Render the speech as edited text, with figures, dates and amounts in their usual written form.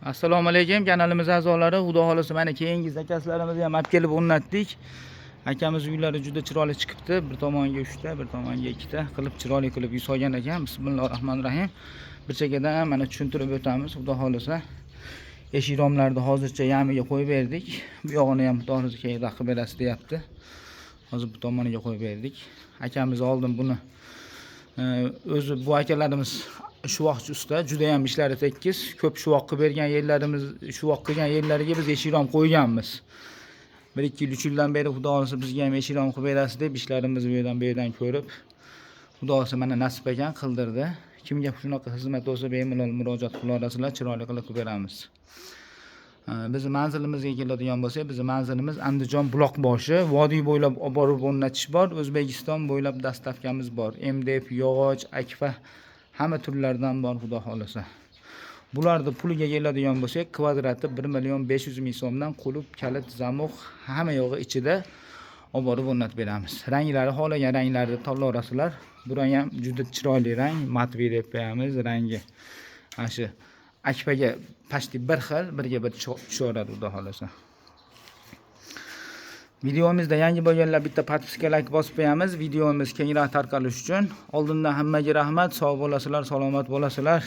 Assalomu alaykum kanalimiz a'zolari. Xudo xolasa mana keyingi zakazlarimizni ham olib kelib o'rnatdik. Akamiz uylari juda chiroyli chiqibdi. Bir tomonga 3 ta, bir tomonga 2 ta qilib chiroyli qilib yusolgan ekan. Bismillahirrohmanirrohim. Bir chekkadan mana tushuntirib o'tamiz. Xudo xolasa eshik romlarni hozircha yamiga qo'yib berdik. Bu yog'ini ham to'g'risi keyinroq qilib berasiz deyapti. Hozir bu tomoniga qo'yib berdik. Akamiz oldin buni o'zi bu akalarimiz shuvoqchi usta, juda ham ishlari tekis. Ko'p shuvoq qilib bergan yerlarimiz, shuvoq qilgan yerlariga biz eshik rom qo'yganmiz. 1-2 yil 3 yildan beri xudo xolasa bizga ham eshik rom qilib berasiz deb ishlarimizni bu yerdan ko'rib, xudo xolasa mana nasib ekan qildirdi. Kimga shunaqa xizmat bo'lsa bemalol murojaat qila olasizlar, chiroyli qilib beramiz. Bizni manzilimizga keladigan bo'lsak, bizning manzilimiz Andijon Buloqboshi, vodiy bo'ylab olib borib o'rnatish bor. O'zbekiston bo'ylab dastavkamiz bor. MDF, yog'och, akfa hamma turlardan bor xudo xolasa. Bularni puliga keladigan bo'lsak, kvadrati 1.500.000 so'mdan qulub, kalit, zamoq hamma yo'g'i ichida olib borib o'rnatib beramiz. Ranglari xohlagan ranglarni tanlayverasizlar. Bu rang ham juda chiroyli rang, matviy deb qo'yamiz rangi. Mana shu akfaga pashti bir xil, birga bir tushaveradi xudo xolasa. Videomizda yangi bo'lganlar bitta podpiska like bosib qo'yamiz. Videomiz kengroq tarqalishi uchun. Oldindan hammaga rahmat, sog' bo'lasizlar, salomat bo'lasizlar.